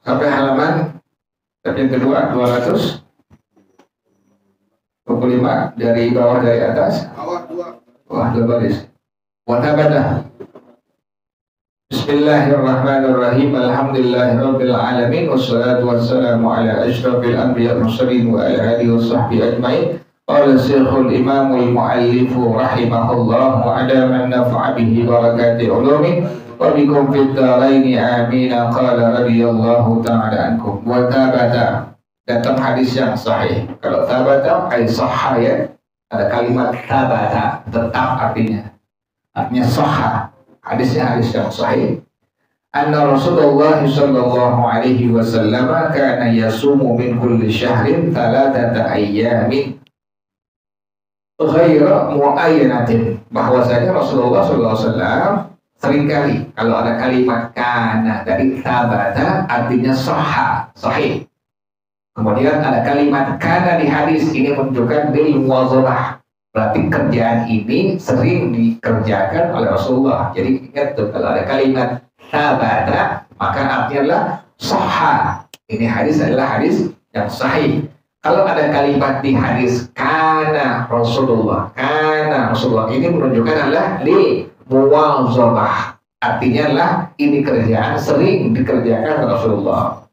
sampai halaman yang kedua 225 dari bawah dari atas. Wah, 2 baris. Wa tabata. Bismillahirrahmanirrahim. Alhamdulillahirabbil alamin wassalatu wassalamu ala asyrafil anbiya'i wal mursalin wa ala alihi washabbihi ajmain. Qala Syekhul Imamul Muallif rahimahullah wa adaman nafa'a bihi barakati ulumi wa bikum fid dharaini amin. Qala radhiyallahu ta'ala ankum wa tabata. Datang hadis yang sahih. Kalau tabata ay sahha ya. Ada kalimat tabata, tetap artinya sahha. Hadisnya hadis yang sahih. Anna Rasulullah sallallahu alaihi wasallam kana yasumu min kulli syahrin 3 ayyamin ghaira muayyanatin. Bahwasanya Rasulullah sallallahu alaihi wasallam seringkali kalau ada kalimat kana dari tabata artinya sahha, sahih. Kemudian ada kalimat kana di hadis ini menunjukkan bil muwazabah. Berarti kerjaan ini sering dikerjakan oleh Rasulullah. Jadi ingat tuh, kalau ada kalimat tabata, maka artinya adalah sahha. Ini hadis adalah hadis yang sahih. Kalau ada kalimat di hadis kana Rasulullah ini menunjukkan adalah li muwazabah. Artinya adalah ini kerjaan sering dikerjakan oleh Rasulullah.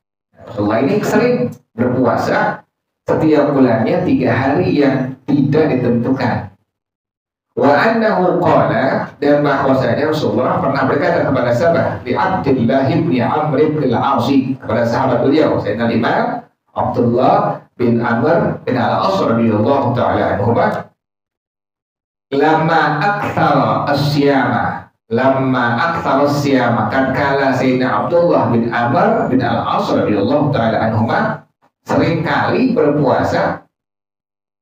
Rasulullah ini sering berpuasa setiap bulannya 3 hari yang tidak ditentukan. Wa annahu qala, dan bahwasanya Rasulullah pernah berkata kepada sahabat di Abdullah bin Amr bin al-As, kepada sahabat beliau Sayyidina Imam Abdullah bin Amr bin al-As radhiyallahu taala anhuma, lamma aktsara as-siyama kan kala Sayyidina Abdullah bin Amr bin al-As radhiyallahu taala anhuma seringkali berpuasa,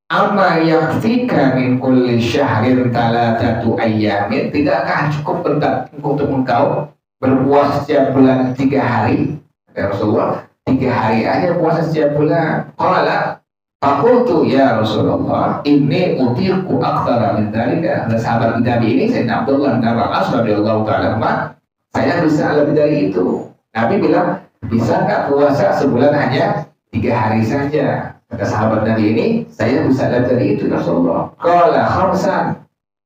amma yakfika min kulli syahrin 3 ayyamin, tidakkah cukup untuk engkau berpuasa setiap bulan 3 hari? Ya Rasulullah, 3 hari aja puasa setiap bulan. Qala faqultu ya Rasulullah inni utiqu aktsara min dzalika. Ada sahabat Nabi ini Sayyidina Abdullah bin Abbas radhiyallahu ta'ala anhu, saya bisa lebih dari itu. Nabi bilang, bisa nggak puasa sebulan hanya 3 hari saja? Kata sahabat Nabi ini, saya bisa lebih dari itu Rasulullah. Qala khamsan,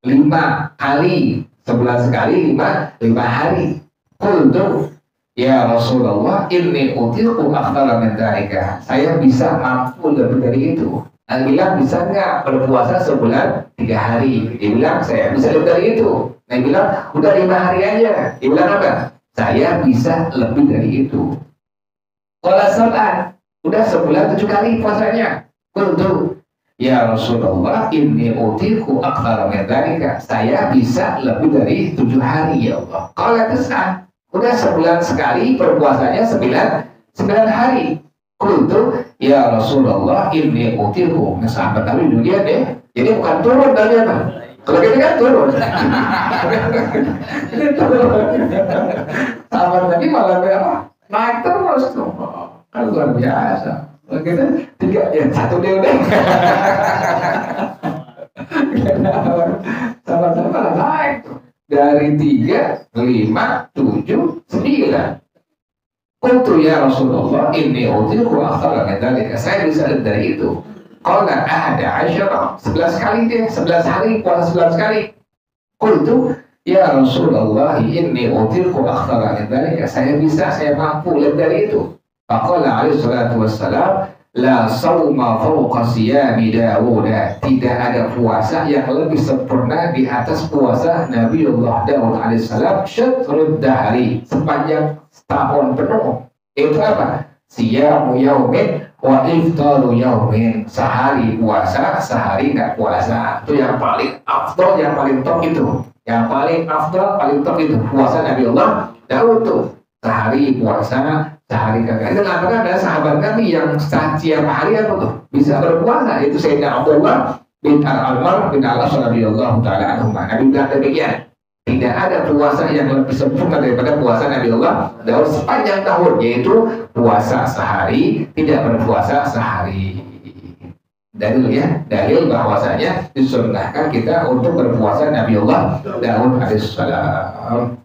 5 kali, sebulan sekali 5 hari. Qultu ya Rasulullah inni utiqu aktsara min dzalika, saya bisa mampu lebih dari itu. Nabi bilang, bisa nggak berpuasa sebulan 3 hari? Dia bilang, saya bisa lebih dari itu. Nabi bilang, udah 5 hari aja. Dia bilang apa? Saya bisa lebih dari itu. Qala sab'an, udah sebulan 7 kali puasanya. Qultu ya Rasulullah inni utiqu aktsara min dzalika, saya bisa lebih dari 7 hari ya Allah. Qala tis'an, udah sebulan sekali berpuasanya 9 hari. Qultu ya Rasulullah inni utiqu. Nah, sahabat Nabi dunia deh. Jadi bukan turun dari apa? Kalau kita kan turun. Ini turun. Sahabat Nabi malah apa? Naik terus tuh. Kan luar biasa. Kalau kita 3 ya 1 dia udah. Sahabat Nabi malah naik tuh. Dari 3, 5, 7, 9. Qultu ya Rasulullah inni utiqu aktsara min dzalika, saya bisa lebih dari itu. Qala ahada asyara, 11 kali deh, 11 hari puasa 11 kali. Qultu ya Rasulullah inni utiqu aktsara min dzalika, saya mampu lebih dari itu. Faqala alaihi salatu wassalam, la sawma fawqa siyami Dawud, tidak ada puasa yang lebih sempurna di atas puasa Nabiullah Daud alaihissalam, syatrud dahri, sepanjang setahun penuh. Itu apa? Siyamu yaumin wa iftaru yaumin, sehari puasa, sehari nggak puasa. Itu yang paling afdal, yang paling top itu. Yang paling afdal, paling top itu puasa Nabiullah Daud tuh. Sehari puasa, sehari kagak. Itu karena ada sahabat Nabi yang setiap hari apa tuh bisa berpuasa. Itu Sayyidina Abdullah bin Amr bin al-As radhiyallahu ta'ala anhu. Nabi bilang demikian, tidak ada puasa yang lebih sempurna daripada puasa Nabiullah Daud sepanjang tahun, yaitu puasa sehari, tidak berpuasa sehari. Dalil ya, dalil bahwasanya disunnahkan kita untuk berpuasa Nabiullah Daud alaihissalam.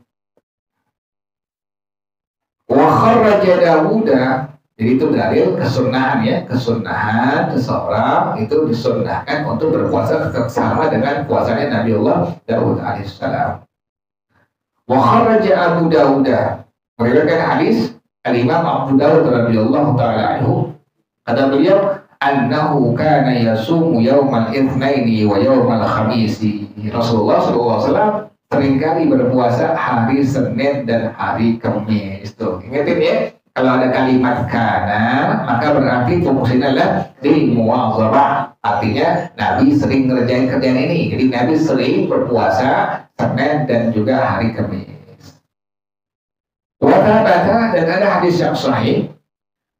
Wa kharra kharaja Dawuda, jadi itu dalil kesunahan ya, kesunahan seseorang itu disunnahkan untuk berpuasa sama dengan puasanya Nabi Allah Daud alaihissalam. Wa kharaja Abu Dawuda, meriwayatkan hadis Al-Imam Abu Dawud radhiyallahu taala anhu, kata beliau, annahu kana yasumu yaumal itsnaini wa yaumal khamisi. Rasulullah SAW seringkali berpuasa hari Senin dan hari Kamis. Tuh, ingetin ya, kalau ada kalimat kana, maka berarti fungsinya adalah di muwazabah. Artinya Nabi sering ngerjain kerjaan ini. Jadi Nabi sering berpuasa Senin dan juga hari Kamis. Wa thabata, dan ada hadis yang sahih,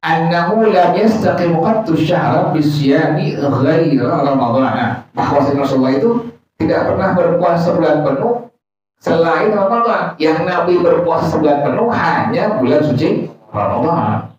annahu lam yastaqim qattu syahra bisyami ghaira ramadhan. Bahwa Rasulullah itu tidak pernah berpuasa bulan penuh selain Ramadan. Yang Nabi berpuasa bulan penuh hanya bulan suci Ramadan.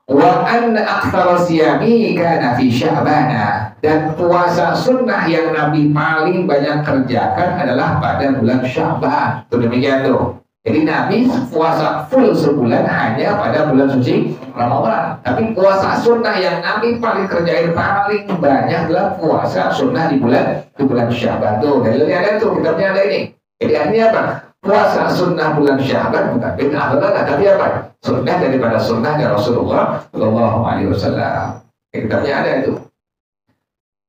Wa anna aktsara siyami kana fi Sya'ban, dan puasa sunnah yang Nabi paling banyak kerjakan adalah pada bulan Sya'ban. Itu demikian tuh. Jadi Nabi puasa full sebulan hanya pada bulan suci Ramadan. Tapi puasa sunnah yang Nabi paling kerjain paling banyak adalah puasa sunnah di bulan Sya'ban. Tuh, dalilnya ada tuh, kitabnya ada ini. Jadi artinya apa? Puasa sunnah bulan Sya'ban bukan bid'ah banget, tapi apa? Sunnah daripada sunnahnya Rasulullah Shallallahu Alaihi Wasallam. Kitabnya ada itu.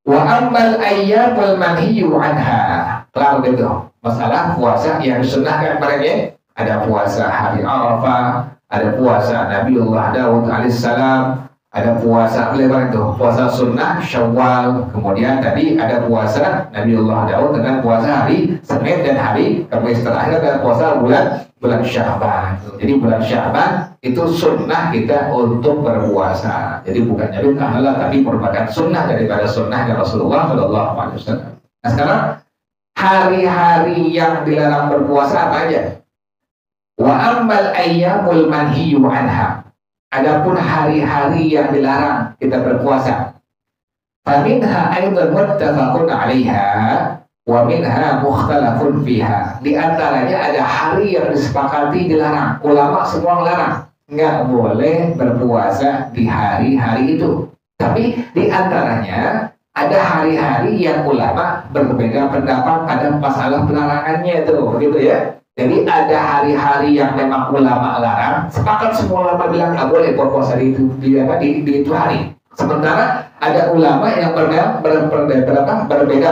Wa ammal ayyamul manhiyu anha. Lalu itu masalah puasa yang disunnahkan padanya. Ada puasa hari Arafah, ada puasa Nabiullah Daud alaihissalam, ada puasa lebar itu, puasa sunnah Syawal, kemudian tadi ada puasa Nabiullah Daud dengan puasa hari Senin dan hari Kamis, terakhir ada puasa bulan Sya'ban. Jadi bulan Sya'ban itu sunnah kita untuk berpuasa. Jadi bukannya bid'ah, tapi merupakan sunnah daripada sunnahnya Rasulullah Shallallahu Alaihi Wasallam. Nah sekarang hari-hari yang dilarang berpuasa apa aja? Wa ammal ayyamul manhiyu anha. Adapun hari-hari yang dilarang kita berpuasa, faminha aidan muttafaqun 'alaiha wa minha mukhtalafun fiha. Di antaranya ada hari yang disepakati dilarang. Ulama semua melarang, nggak boleh berpuasa di hari-hari itu. Tapi di antaranya ada hari-hari yang ulama berbeda pendapat pada masalah pelarangannya itu, begitu ya. Jadi ada hari-hari yang memang ulama larang, sepakat semua ulama bilang nggak boleh berpuasa di itu hari. Sementara ada ulama yang berbeda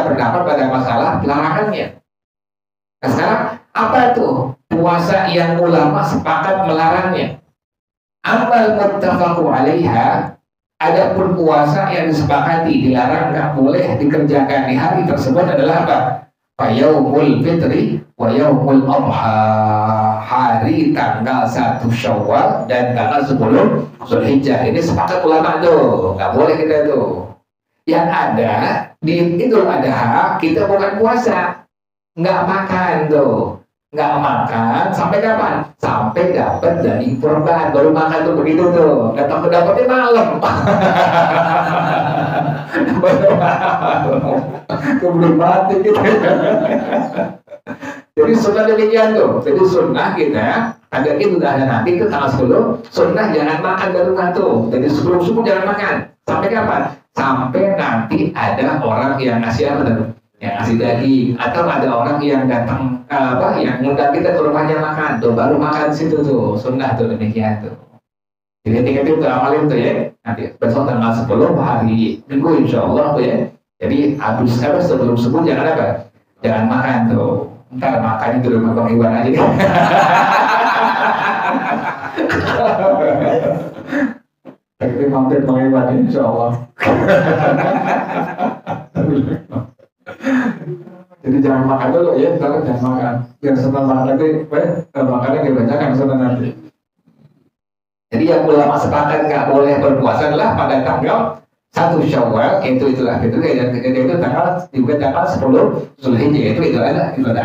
pendapat pada masalah pelarangannya. Nah sekarang apa itu puasa yang ulama sepakat melarangnya? Amal muttafaqu 'alaiha. Adapun puasa yang disepakati dilarang nggak boleh dikerjakan di hari tersebut adalah apa? Yaumul fitri wa yaumul adha, hari tanggal 1 Syawal dan tanggal 10 Zulhijjah. Ini sepakat ulama tuh, nggak boleh kita tuh. Yang ada di Idul Adha kita bukan puasa, nggak makan tuh, nggak makan sampai kapan? Sampai dapat daging kurban baru makan tuh, begitu tuh. Dapatnya malam. Keburu mati gitu. Jadi sunnah demikian tuh. Jadi sunnah kita ada itu udah ada nanti itu tanggal 10 sunnah jangan makan baru tuh. Jadi sebelum subuh jangan makan. Sampai kapan? Sampai nanti ada orang yang ngasih apa? Yang ngasih daging, atau ada orang yang datang yang ngundang kita ke rumahnya makan tuh, baru makan situ tuh. Sunnah tuh demikian tuh. Jadi tinggal itu amalin tuh ya. Nanti besok tanggal 10 hari Minggu insya Allah tuh ya. Jadi habis sebelum subuh jangan apa? Jangan makan tuh. Ntar makannya di rumah Bang Iwan aja. Tapi mampir Bang Iwan insya Allah. Jadi jangan makan dulu ya, jangan makan. Biar senang makan lagi, makannya kebanyakan senang nanti. Jadi yang ulama sepakat nggak boleh berpuasa adalah pada tanggal 1 Syawal, itulah gitu, dan itu tanggal 10 Zulhijjah, itu ada.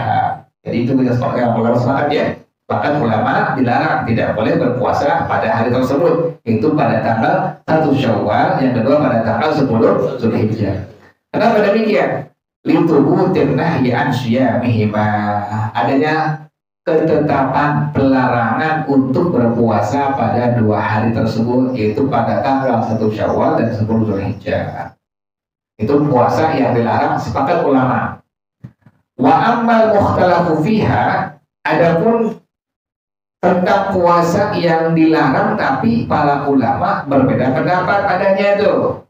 Jadi itu kita sepakat, yang ulama sepakat ya. Bahkan ulama dilarang tidak boleh berpuasa pada hari tersebut. Itu pada tanggal 1 Syawal, yang kedua pada tanggal 10 Zulhijjah. Kenapa demikian? Litubutin nahyi an syiyamihima. Adanya ketetapan pelarangan untuk berpuasa pada 2 hari tersebut, yaitu pada tanggal 1 Syawal dan 10 Zulhijjah. Itu puasa yang dilarang, sepakat ulama. Wa ammal mukhtalafu fiha, adapun tentang puasa yang dilarang tapi para ulama berbeda pendapat padanya itu.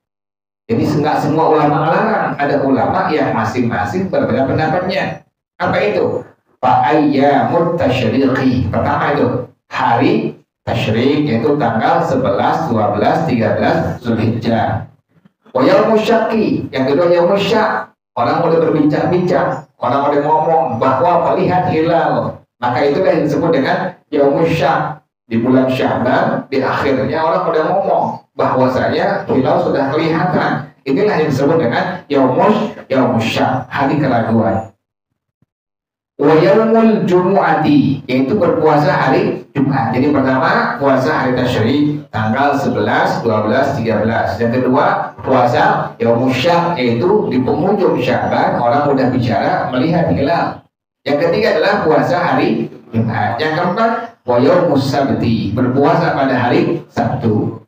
Jadi enggak semua ulama melarang, ada ulama yang masing-masing berbeda pendapatnya. Apa itu? Fa'ayyamut tasyriqi. Pertama itu hari tasyrik, yaitu tanggal 11, 12, 13 Zulhijjah. Wa yaumus syaqi, yang kedua yaumus syak. Orang mulai berbincang-bincang, orang mulai ngomong bahwa melihat hilal. Maka itulah yang disebut dengan yaumus syak. Di bulan Sya'ban, di akhirnya orang mulai ngomong bahwasanya hilal sudah kelihatan. Inilah yang disebut dengan yaumus syak, hari keraguan. Wa yaumul jumu'ati, yaitu berpuasa hari Jumat. Jadi pertama puasa hari tasyrik tanggal 11, 12, 13. Yang kedua puasa yaumus syak, yaitu di penghujung Sya'ban orang sudah bicara melihat hilal. Yang ketiga adalah puasa hari Jumat. Yang keempat wa yaumus sabti, berpuasa pada hari Sabtu.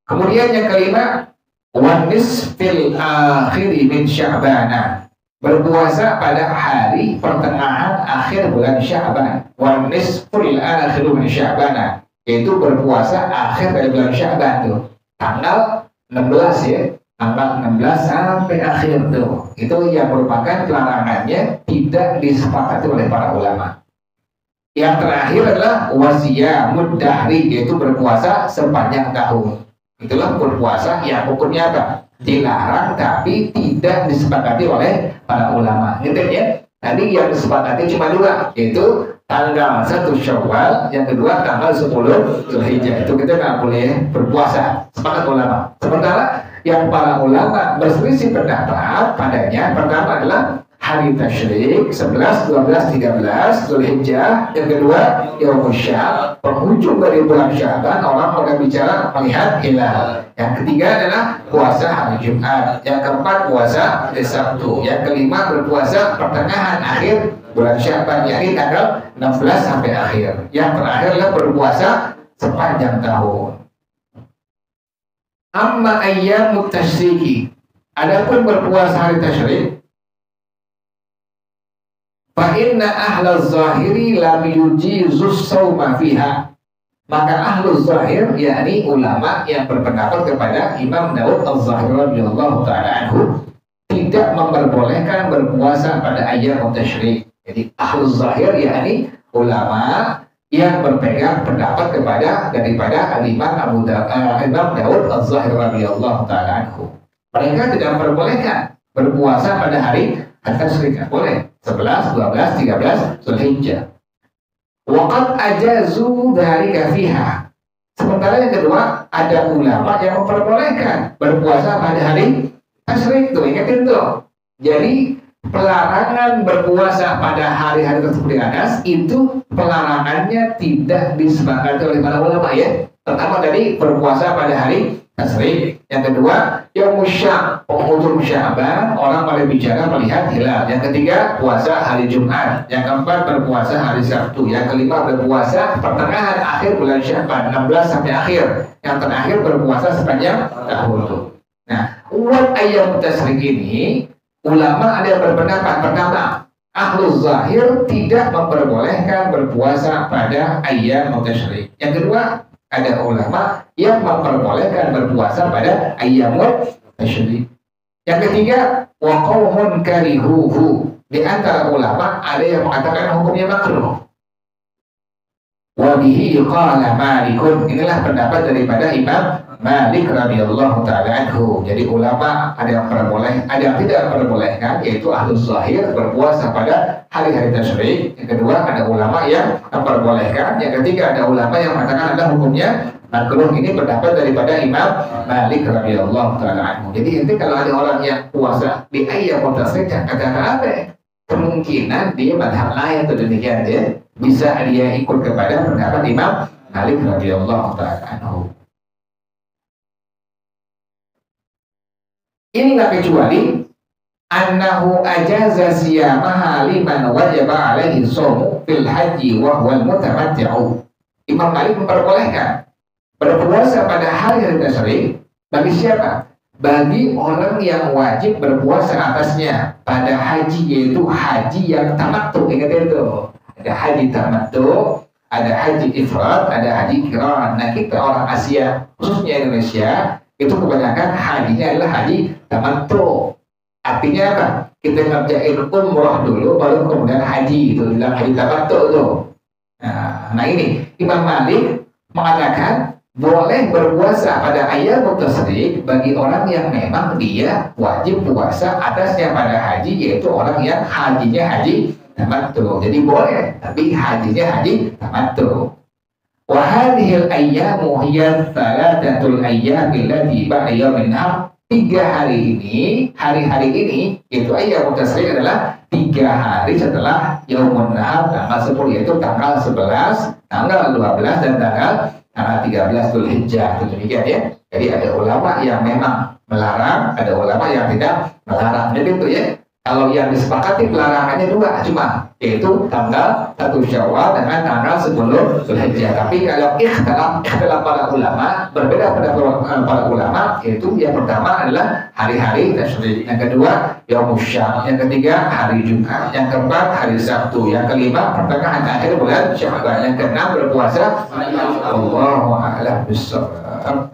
Kemudian yang kelima wa nisfil akhiri min Sya'bana, berpuasa pada hari pertengahan akhir bulan Sya'ban. Wa nisful akhiru min Sya'bana, yaitu berpuasa akhir dari bulan Sya'ban tuh. Tanggal 16 ya. Tanggal 16 sampai akhir tuh. Itu yang merupakan pelarangannya tidak disepakati oleh para ulama. Yang terakhir adalah wasiyamud dahri, yaitu berpuasa sepanjang tahun. Itulah berpuasa yang hukumnya apa? Dilarang tapi tidak disepakati oleh para ulama. Gitu ya. Tadi yang disepakati cuma 2, yaitu tanggal 1 Syawal, yang kedua tanggal 10 Zulhijjah. Itu kita nggak boleh berpuasa, sepakat ulama. Sementara yang para ulama berselisih pendapat padanya, pertama adalah hari tasyrik 11, 12, 13 Zulhijjah. Yang kedua yaumus syak, penghujung dari bulan Sya'ban orang mulai bicara melihat hilal. Yang ketiga adalah puasa hari Jumat. Yang keempat puasa hari Sabtu. Yang kelima berpuasa pertengahan akhir bulan Sya'ban, yakni tanggal 16 sampai akhir. Yang terakhir adalah berpuasa sepanjang tahun. Amma ayyamut tasyriki, adapun berpuasa hari tasyrik, fa inna ahlaz zahiri lam yujizus shauma fiha, maka ahluz zahir yakni ulama yang berpendapat kepada Imam Daud Az-Zahiri radhiyallahu taala anhu tidak memperbolehkan berpuasa pada ayyam tasyrik. Jadi ahluz zahir yakni ulama yang berpegang pendapat kepada daripada Imam Daud Az-Zahiri radhiyallahu taala anhu. Mereka tidak memperbolehkan berpuasa pada hari tasyrik, boleh 11, 12, 13 Zulhijjah. Waqad ajazu dzalika fiha. Sementara yang kedua, ada ulama yang memperbolehkan berpuasa pada hari tasyrik. Tuh, ingatin tuh. Jadi pelarangan berpuasa pada hari-hari tersebut di atas itu pelarangannya tidak disepakati oleh para ulama ya. Pertama tadi berpuasa pada hari tasyrik. Yang kedua yaumus syak, penghujung Sya'ban orang mulai bicara melihat hilal. Yang ketiga puasa hari Jumat. Yang keempat berpuasa hari Sabtu. Yang kelima berpuasa pertengahan akhir bulan Sya'ban 16 sampai akhir. Yang terakhir berpuasa sepanjang tahun. Nah, umat ayyam tasyrik ini ulama ada yang berpendapat pertama, ahluz zahir tidak memperbolehkan berpuasa pada ayyam tasyrik. Yang kedua, ada ulama yang memperbolehkan berpuasa pada ayyamut tasyrik. Yang ketiga, wa qaumun karihuhu. Di antara ulama ada yang mengatakan hukumnya makruh. Wa bihi qala Malikun. Inilah pendapat daripada Imam Malik radhiyallahu taala anhu. Jadi ulama ada yang perboleh, ada yang tidak memperbolehkan, yaitu ahlus zahir berpuasa pada hari-hari tasyrik. Yang kedua ada ulama yang memperbolehkan. Yang ketiga ada ulama yang mengatakan ada hukumnya makruh. Ini pendapat daripada Imam Malik radhiyallahu taala anhu. Jadi nanti kalau ada orang yang puasa di ayyam tasyrik, katakan apa? Kemungkinan dia madhab lain atau demikian ya. Bisa dia ikut kepada pendapat Imam Malik radhiyallahu taala anhu. Ini nggak kecuali annahu ajaza siyamaha liman wajaba alaihi shaum fil haji wa huwal mutamatti'u. Imam Malik memperbolehkan berpuasa pada hari-hari tasyrik bagi siapa? Bagi orang yang wajib berpuasa atasnya pada haji, yaitu haji yang tamattu. Ingat itu, ada haji tamattu, ada haji ifrad, ada haji qiran. Nah, kita orang Asia, khususnya Indonesia, itu kebanyakan hajinya adalah haji tamattu. Artinya apa? Kita ngerjain umroh dulu, baru kemudian haji. Itu bilang haji tamattu tuh. Nah ini Imam Malik mengatakan boleh berpuasa pada ayyamut tasyrik bagi orang yang memang dia wajib puasa atasnya pada haji, yaitu orang yang hajinya haji tamattu. Jadi boleh, tapi hajinya haji tamattu. Wa hadhil ayyamu hiya thalathatul ayyam allati ba'da yaumin nahar. 3 hari ini, hari-hari ini, yaitu ayyamut tasyrik adalah 3 hari setelah yaumun nahar tanggal 10, yaitu tanggal 11, tanggal 12 dan tanggal 13 Dzulhijjah. Itu demikian ya. Jadi ada ulama yang memang melarang, ada ulama yang tidak melarang. Jadi itu ya. Kalau yang disepakati pelarangannya 2 cuma, yaitu tanggal 1 Syawal dengan tanggal 10 Dzulhijjah. Tapi kalau ikhtilaf para ulama, berbeda pada para ulama, yaitu yang pertama adalah hari-hari tasyrik, yang kedua Yaumus Syam, yang ketiga hari Jumat, yang keempat hari Sabtu, yang kelima pertengahan akhir bulan Syawal, yang keenam berpuasa. Allahu a'lam bishawab.